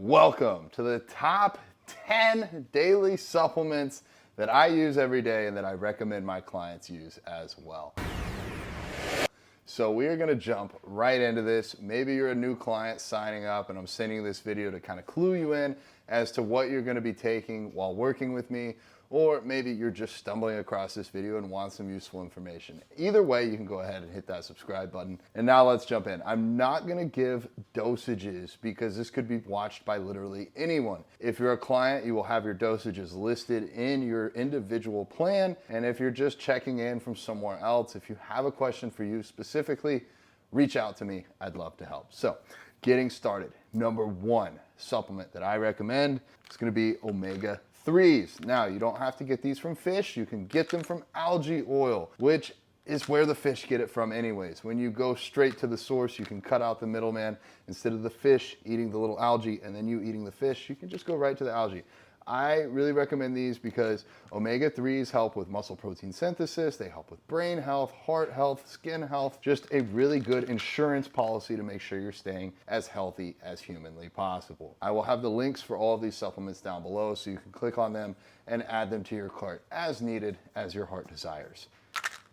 Welcome to the top 10 daily supplements that I use every day and that I recommend my clients use as well. So we are going to jump right into this. Maybe you're a new client signing up and I'm sending this video to kind of clue you in as to what you're going to be taking while working with me, or maybe you're just stumbling across this video and want some useful information. Either way, you can go ahead and hit that subscribe button. And now let's jump in. I'm not going to give dosages because this could be watched by literally anyone. If you're a client, you will have your dosages listed in your individual plan. And if you're just checking in from somewhere else, if you have a question for you specifically, reach out to me. I'd love to help. So getting started, number one supplement that I recommend is going to be omega-3s. Now, you don't have to get these from fish. You can get them from algae oil, which is where the fish get it from anyways. When you go straight to the source, you can cut out the middleman. Instead of the fish eating the little algae and then you eating the fish, you can just go right to the algae. I really recommend these because omega-3s help with muscle protein synthesis, they help with brain health, heart health, skin health, just a really good insurance policy to make sure you're staying as healthy as humanly possible. I will have the links for all of these supplements down below so you can click on them and add them to your cart as needed as your heart desires.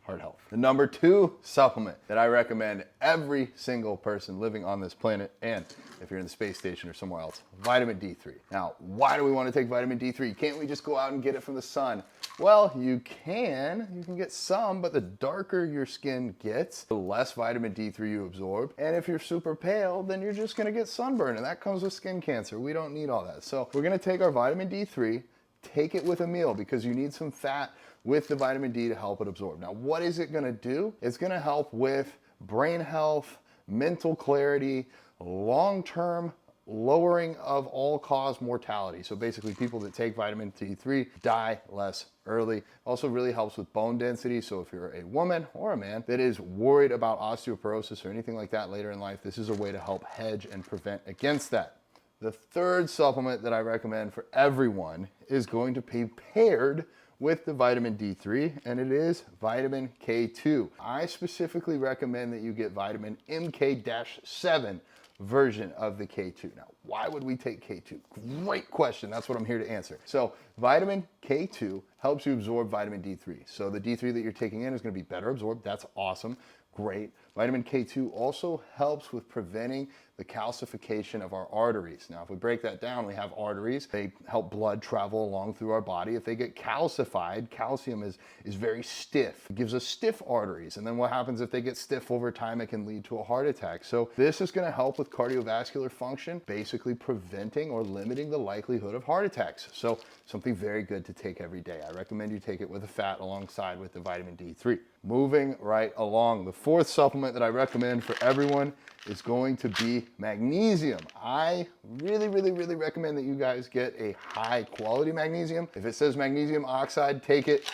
Heart health. The number two supplement that I recommend every single person living on this planet, and if you're in the space station or somewhere else, vitamin D3. Now, why do we want to take vitamin D3? Can't we just go out and get it from the sun? Well, you can get some, but the darker your skin gets, the less vitamin D3 you absorb. And if you're super pale, then you're just gonna get sunburn, and that comes with skin cancer. We don't need all that. So we're gonna take our vitamin D3, take it with a meal because you need some fat with the vitamin D to help it absorb. Now, what is it gonna do? It's gonna help with brain health, mental clarity, long-term lowering of all-cause mortality. So basically, people that take vitamin D3 die less early. Also really helps with bone density. So if you're a woman or a man that is worried about osteoporosis or anything like that later in life, this is a way to help hedge and prevent against that. The third supplement that I recommend for everyone is going to be paired with the vitamin D3, and it is vitamin K2. I specifically recommend that you get vitamin MK-7 version of the K2. Now, why would we take K2? Great question. That's what I'm here to answer. So vitamin K2 helps you absorb vitamin D3. So the D3 that you're taking in is going to be better absorbed. That's awesome. Great. Vitamin K2 also helps with preventing the calcification of our arteries. Now, if we break that down, we have arteries. They help blood travel along through our body. If they get calcified, calcium is very stiff. It gives us stiff arteries. And then what happens if they get stiff over time? It can lead to a heart attack. So this is going to help with cardiovascular function, basically preventing or limiting the likelihood of heart attacks. So something very good to take every day. I recommend you take it with a fat alongside with the vitamin D3. Moving right along, the fourth supplement that I recommend for everyone is going to be magnesium. I really recommend that you guys get a high quality magnesium. If it says magnesium oxide, take it,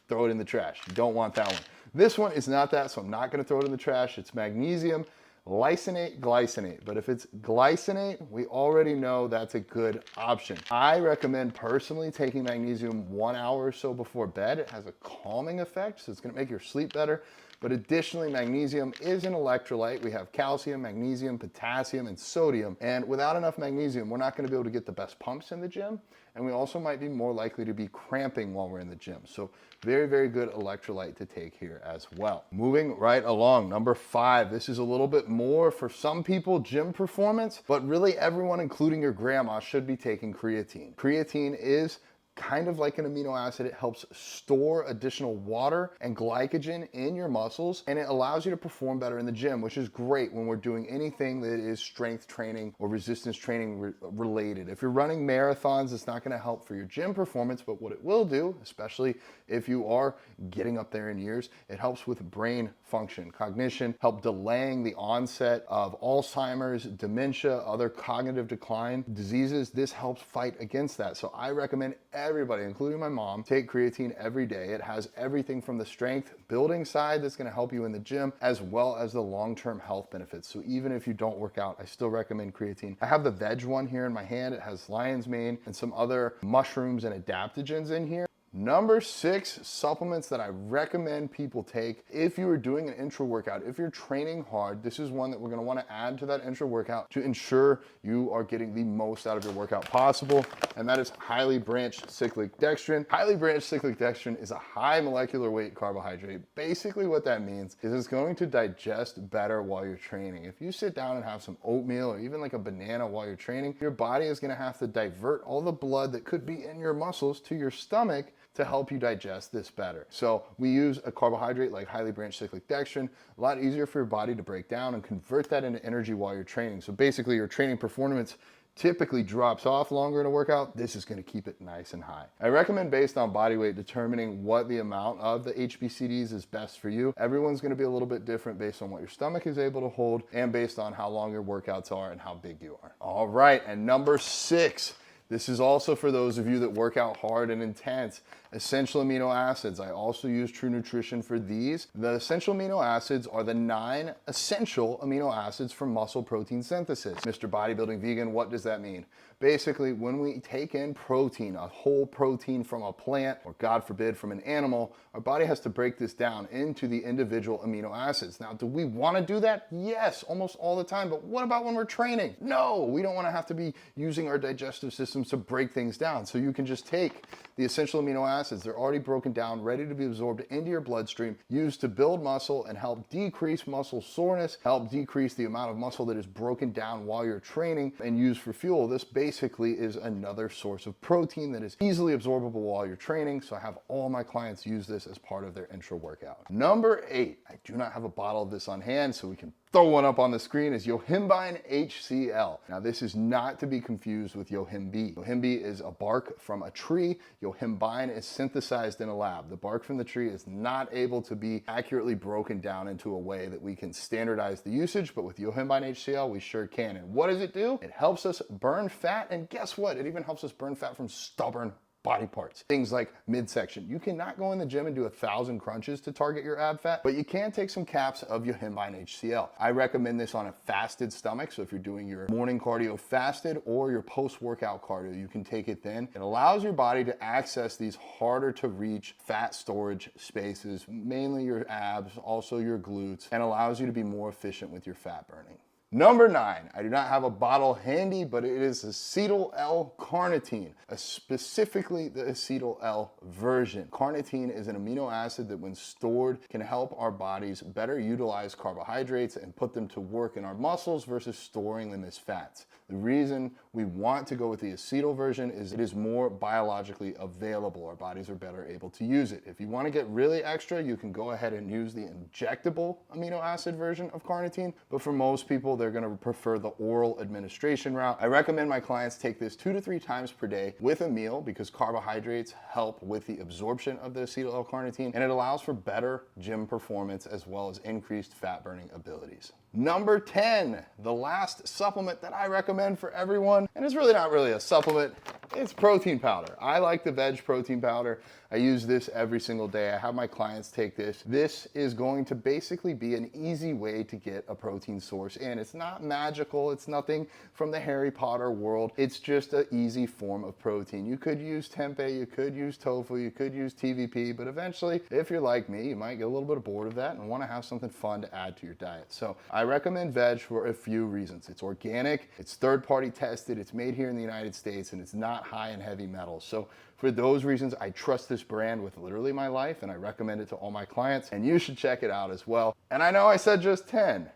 throw it in the trash. You don't want that one. This one is not that, so I'm not gonna throw it in the trash. It's magnesium lysine glycinate, but if it's glycinate, we already know that's a good option. I recommend personally taking magnesium 1 hour or so before bed. It has a calming effect, so it's gonna make your sleep better. But additionally, magnesium is an electrolyte. We have calcium, magnesium, potassium, and sodium. And without enough magnesium, we're not gonna be able to get the best pumps in the gym. And we also might be more likely to be cramping while we're in the gym. So very good electrolyte to take here as well. Moving right along, number 5. This is a little bit more for some people, gym performance, but really everyone, including your grandma, should be taking creatine. Creatine is kind of like an amino acid. It helps store additional water and glycogen in your muscles, and it allows you to perform better in the gym, which is great when we're doing anything that is strength training or resistance training related. If you're running marathons, it's not going to help for your gym performance, but what it will do, especially if you are getting up there in years, it helps with brain function, cognition, help delaying the onset of Alzheimer's, dementia, other cognitive decline diseases. This helps fight against that. So I recommend everybody, including my mom, take creatine every day. It has everything from the strength building side that's going to help you in the gym, as well as the long-term health benefits. So even if you don't work out, I still recommend creatine. I have the Vedge one here in my hand. It has lion's mane and some other mushrooms and adaptogens in here. Number 6 supplements that I recommend people take if you are doing an intra workout, if you're training hard, this is one that we're gonna wanna add to that intra workout to ensure you are getting the most out of your workout possible, and that is highly branched cyclic dextrin. Highly branched cyclic dextrin is a high molecular weight carbohydrate. Basically what that means is it's going to digest better while you're training. If you sit down and have some oatmeal or even like a banana while you're training, your body is gonna have to divert all the blood that could be in your muscles to your stomach to help you digest this better. So we use a carbohydrate like highly branched cyclic dextrin, a lot easier for your body to break down and convert that into energy while you're training. So basically your training performance typically drops off longer in a workout. This is gonna keep it nice and high. I recommend based on body weight determining what the amount of the HBCDs is best for you. Everyone's gonna be a little bit different based on what your stomach is able to hold and based on how long your workouts are and how big you are. All right, and number 6, this is also for those of you that work out hard and intense. Essential amino acids. I also use True Nutrition for these. The essential amino acids are the 9 essential amino acids for muscle protein synthesis. Mr. Bodybuilding Vegan, what does that mean? Basically, when we take in protein, a whole protein from a plant, or God forbid from an animal, our body has to break this down into the individual amino acids. Now, do we want to do that? Yes, almost all the time. But what about when we're training? No, we don't want to have to be using our digestive systems to break things down. So you can just take the essential amino acids. They're already broken down, ready to be absorbed into your bloodstream, used to build muscle and help decrease muscle soreness, help decrease the amount of muscle that is broken down while you're training and used for fuel. This basically is another source of protein that is easily absorbable while you're training. So I have all my clients use this as part of their intra workout. Number 8, I do not have a bottle of this on hand, so we can throw one up on the screen, is Yohimbine HCL. Now this is not to be confused with Yohimbe. Yohimbe is a bark from a tree. Yohimbine is synthesized in a lab. The bark from the tree is not able to be accurately broken down into a way that we can standardize the usage, but with Yohimbine HCL, we sure can. And what does it do? It helps us burn fat, and guess what? It even helps us burn fat from stubborn body parts. Things like midsection. You cannot go in the gym and do 1,000 crunches to target your ab fat, but you can take some caps of Yohimbine HCL. I recommend this on a fasted stomach. So if you're doing your morning cardio fasted or your post-workout cardio, you can take it then. It allows your body to access these harder to reach fat storage spaces, mainly your abs, also your glutes, and allows you to be more efficient with your fat burning. Number 9, I do not have a bottle handy, but it is Acetyl L-Carnitine, specifically the Acetyl L version. Carnitine is an amino acid that when stored can help our bodies better utilize carbohydrates and put them to work in our muscles versus storing them as fats. The reason we want to go with the acetyl version is it is more biologically available. Our bodies are better able to use it. If you want to get really extra, you can go ahead and use the injectable amino acid version of carnitine, but for most people, they're going to prefer the oral administration route. I recommend my clients take this 2 to 3 times per day with a meal because carbohydrates help with the absorption of the acetyl L-carnitine, and it allows for better gym performance as well as increased fat burning abilities. Number 10, the last supplement that I recommend for everyone, and it's really not really a supplement, it's protein powder. I like the Vedge Protein powder. I use this every single day. I have my clients take this. This is going to basically be an easy way to get a protein source in. It's not magical. It's nothing from the Harry Potter world. It's just an easy form of protein. You could use tempeh, you could use tofu, you could use TVP, but eventually, if you're like me, you might get a little bit bored of that and want to have something fun to add to your diet. So I recommend Vedge for a few reasons. It's organic, it's third-party tested, it's made here in the United States, and it's not high in heavy metals. So for those reasons, I trust this brand with literally my life, and I recommend it to all my clients, and you should check it out as well. And I know I said just 10,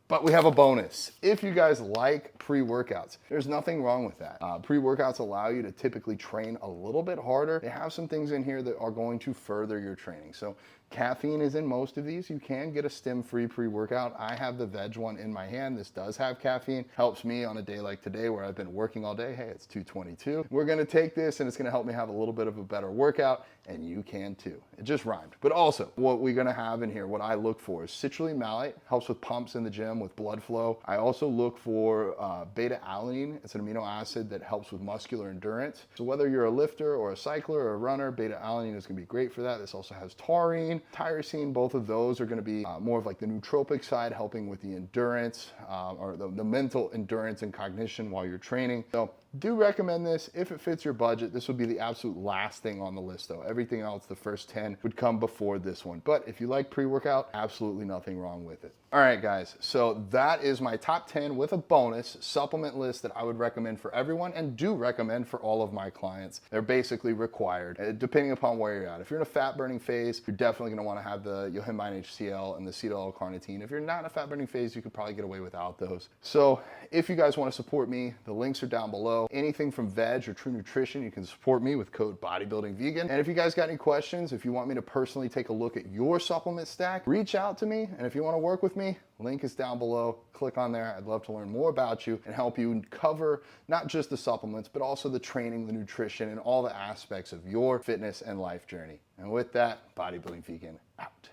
but we have a bonus. If you guys like pre-workouts, there's nothing wrong with that. Pre-workouts allow you to typically train a little bit harder. They have some things in here that are going to further your training. So caffeine is in most of these. You can get a stim-free pre-workout. I have the Vedge one in my hand. This does have caffeine. Helps me on a day like today where I've been working all day. Hey, it's 2:22. We're gonna take this and it's gonna help me have a little bit of a better workout, and you can too. It just rhymed. But also, what we're gonna have in here, what I look for is citrulline malate, helps with pumps in the gym, with blood flow. I also look for beta-alanine. It's an amino acid that helps with muscular endurance. So whether you're a lifter or a cycler or a runner, beta-alanine is gonna be great for that. This also has taurine, tyrosine. Both of those are gonna be more of like the nootropic side, helping with the endurance or the mental endurance and cognition while you're training. So Do recommend this if it fits your budget. This would be the absolute last thing on the list though. Everything else, the first 10, would come before this one. But if you like pre-workout, absolutely nothing wrong with it. All right, guys, so that is my top 10 with a bonus supplement list that I would recommend for everyone and do recommend for all of my clients. They're basically required, depending upon where you're at. If you're in a fat burning phase, you're definitely gonna wanna have the Yohimbine HCL and the Acetyl L-Carnitine. If you're not in a fat burning phase, you could probably get away without those. So if you guys wanna support me, the links are down below. Anything from Vedge or True Nutrition, you can support me with code BODYBUILDINGVEGAN. And if you guys got any questions, if you want me to personally take a look at your supplement stack, reach out to me. And if you wanna work with me, link is down below. Click on there. I'd love to learn more about you and help you cover not just the supplements, but also the training, the nutrition, and all the aspects of your fitness and life journey. And with that, Bodybuilding Vegan out.